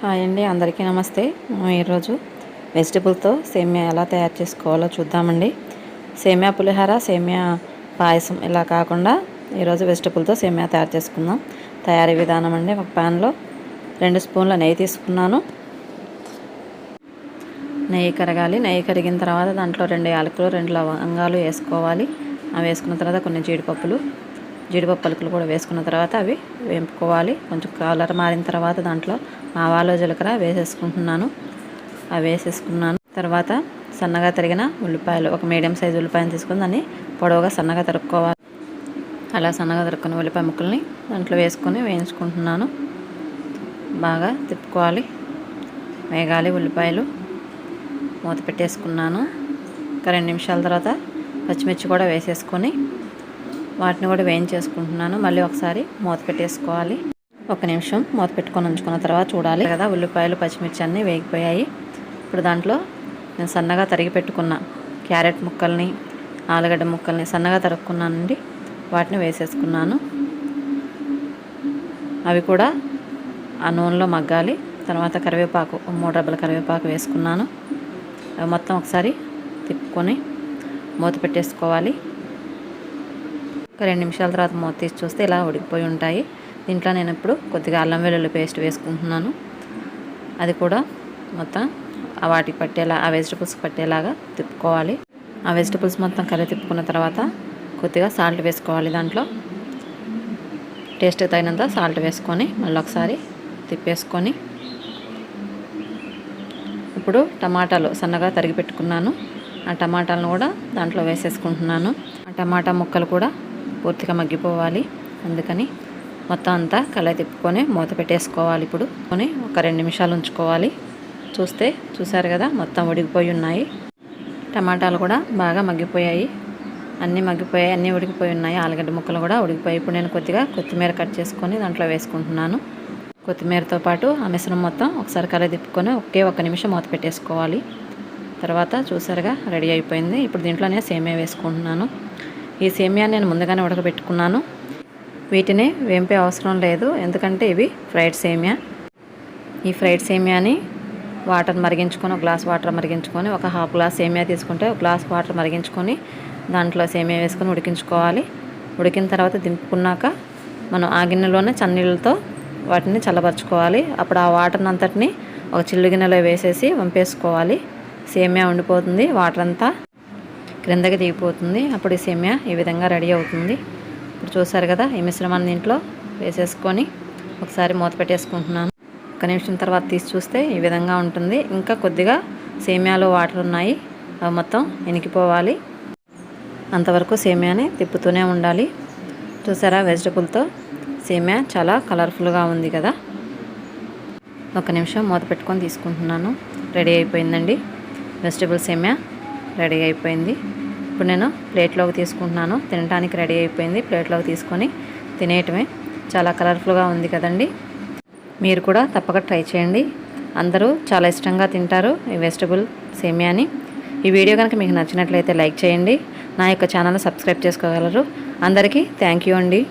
Hi అండి, అందరికీ నమస్తే. మనం ఈరోజు వెజిటబుల్తో సేమియా ఎలా తయారు చేసుకోవాలో చూద్దామండి. సేమియా పులిహోర, సేమియా పాయసం ఇలా కాకుండా ఈరోజు వెజిటబుల్తో సేమియా తయారు చేసుకుందాం. తయారీ విధానం అండి, ఒక ప్యాన్లో 2 స్పూన్ల నెయ్యి తీసుకున్నాను. నెయ్యి కరగాలి. నెయ్యి కరిగిన తర్వాత దాంట్లో 2 యాలకులు, 2 లవంగాలు వేసుకోవాలి. అవి వేసుకున్న తర్వాత కొన్ని జీడిపప్పు పలుకులు కూడా వేసుకున్న తర్వాత అవి వేపుకోవాలి. కొంచెం కలర్ మారిన తర్వాత దాంట్లో ఆవాలు, జీలకర్ర వేసేసుకుంటున్నాను. అవి వేసేసుకున్నాను తర్వాత సన్నగా తరిగిన ఉల్లిపాయలు, ఒక మీడియం సైజు ఉల్లిపాయను తీసుకుని దాన్ని పొడవుగా సన్నగా తరుక్కోవాలి. అలా సన్నగా తరుక్కున్న ఉల్లిపాయ ముక్కల్ని దాంట్లో వేసుకొని వేయించుకుంటున్నాను. బాగా తిప్పుకోవాలి, వేగాలి ఉల్లిపాయలు. మూత పెట్టేసుకున్నాను. ఒక 2 నిమిషాల తర్వాత పచ్చిమిర్చి కూడా వేసేసుకొని వాటిని కూడా వేయించేసుకుంటున్నాను. మళ్ళీ ఒకసారి మూత పెట్టేసుకోవాలి. 1 నిమిషం మూత పెట్టుకొని ఉంచుకున్న తర్వాత చూడాలి కదా, ఉల్లిపాయలు, పచ్చిమిర్చి అన్నీ వేగిపోయాయి. ఇప్పుడు దాంట్లో నేను సన్నగా తరిగి పెట్టుకున్న క్యారెట్ ముక్కల్ని, ఆలుగడ్డ ముక్కల్ని సన్నగా తరుక్కున్నానండి. వాటిని వేసేసుకున్నాను. అవి కూడా ఆ నూనెలో మగ్గాలి. తర్వాత కరివేపాకు, 3 రెబ్బల కరివేపాకు వేసుకున్నాను. అవి మొత్తం ఒకసారి తిప్పుకొని మూత పెట్టేసుకోవాలి. ఒక 2 నిమిషాల తర్వాత మూత తీసి చూస్తే ఇలా ఉడికిపోయి ఉంటాయి. దీంట్లో నేను ఇప్పుడు కొద్దిగా అల్లం వెల్లుల్లి పేస్ట్ వేసుకుంటున్నాను. అది కూడా మొత్తం వాటికి పట్టేలా, ఆ వెజిటబుల్స్కి పట్టేలాగా తిప్పుకోవాలి. ఆ వెజిటబుల్స్ మొత్తం కర్రీ తిప్పుకున్న తర్వాత కొద్దిగా సాల్ట్ వేసుకోవాలి. దాంట్లో టేస్ట్కి తగినంత సాల్ట్ వేసుకొని మళ్ళీ ఒకసారి తిప్పేసుకొని ఇప్పుడు టమాటాలు సన్నగా తరిగి పెట్టుకున్నాను. ఆ టమాటాలను కూడా దాంట్లో వేసేసుకుంటున్నాను. ఆ టమాటా ముక్కలు కూడా పూర్తిగా మగ్గిపోవాలి. అందుకని మొత్తం అంతా కలయి తిప్పుకొని మూత పెట్టేసుకోవాలి. ఇప్పుడు ఒక 2 నిమిషాలు ఉంచుకోవాలి. చూసారు కదా, మొత్తం ఉడికిపోయి ఉన్నాయి. టమాటాలు కూడా బాగా మగ్గిపోయాయి. అన్నీ మగ్గిపోయాయి, అన్నీ ఉడికిపోయి ఉన్నాయి. ఆలుగడ్డ ముక్కలు కూడా ఉడికిపోయాయి. ఇప్పుడు నేను కొద్దిగా కొత్తిమీర కట్ చేసుకొని దాంట్లో వేసుకుంటున్నాను. కొత్తిమీరతో పాటు ఆ మిశ్రమం మొత్తం ఒకసారి కలయి తిప్పుకొని 1 నిమిషం మూత పెట్టేసుకోవాలి. తర్వాత చూసారుగా రెడీ అయిపోయింది. ఇప్పుడు దీంట్లో నేను సేమియా వేసుకుంటున్నాను. ఈ సేమియా నేను ముందుగానే ఉడకబెట్టుకున్నాను. వీటిని వేంపే అవసరం లేదు, ఎందుకంటే ఇవి ఫ్రైడ్ సేమియా. ఈ ఫ్రైడ్ సేమియాని వాటర్ మరిగించుకొని, ఒక గ్లాస్ వాటర్ మరిగించుకొని, ఒక హాఫ్ గ్లాస్ సేమియా తీసుకుంటే ఒక గ్లాస్ వాటర్ మరిగించుకొని దాంట్లో సేమియా వేసుకొని ఉడికించుకోవాలి. ఉడికిన తర్వాత దింపుకున్నాక మనం ఆ గిన్నెలోనే చన్నీళ్ళతో వాటిని చల్లబరుచుకోవాలి. అప్పుడు ఆ వాటర్ని అంతటిని ఒక చిల్లు గిన్నెలో వేసేసి వంపేసుకోవాలి. సేమియా ఉండిపోతుంది, వాటర్ అంతా క్రిందకి దిగిపోతుంది. అప్పుడు ఈ సేమియా ఈ విధంగా రెడీ అవుతుంది. ఇప్పుడు చూసారు కదా, ఈ మిశ్రమాన్ని దీంట్లో వేసేసుకొని ఒకసారి మూత పెట్టేసుకుంటున్నాను. 1 నిమిషం తర్వాత తీసి చూస్తే ఈ విధంగా ఉంటుంది. ఇంకా కొద్దిగా సేమియాలో వాటర్ ఉన్నాయి, అవి మొత్తం ఇనికిపోవాలి. అంతవరకు సేమియాని తిప్పుతూనే ఉండాలి. చూసారా, వెజిటబుల్తో సేమియా చాలా కలర్ఫుల్గా ఉంది కదా. 1 నిమిషం మూత పెట్టుకొని తీసుకుంటున్నాను. రెడీ అయిపోయిందండి, వెజిటబుల్ సేమియా రెడీ అయిపోయింది. ఇప్పుడు నేను ప్లేట్లోకి తీసుకుంటున్నాను. తినడానికి రెడీ అయిపోయింది. ప్లేట్లోకి తీసుకొని తినేయటమే. చాలా కలర్ఫుల్గా ఉంది కదండి. మీరు కూడా తప్పక ట్రై చేయండి. అందరూ చాలా ఇష్టంగా తింటారు ఈ వెజిటబుల్ సేమియాని. ఈ వీడియో కనుక మీకు నచ్చినట్లయితే లైక్ చేయండి. నా యొక్క ఛానల్ని సబ్స్క్రైబ్ చేసుకోగలరు. అందరికీ థ్యాంక్ యూ అండి.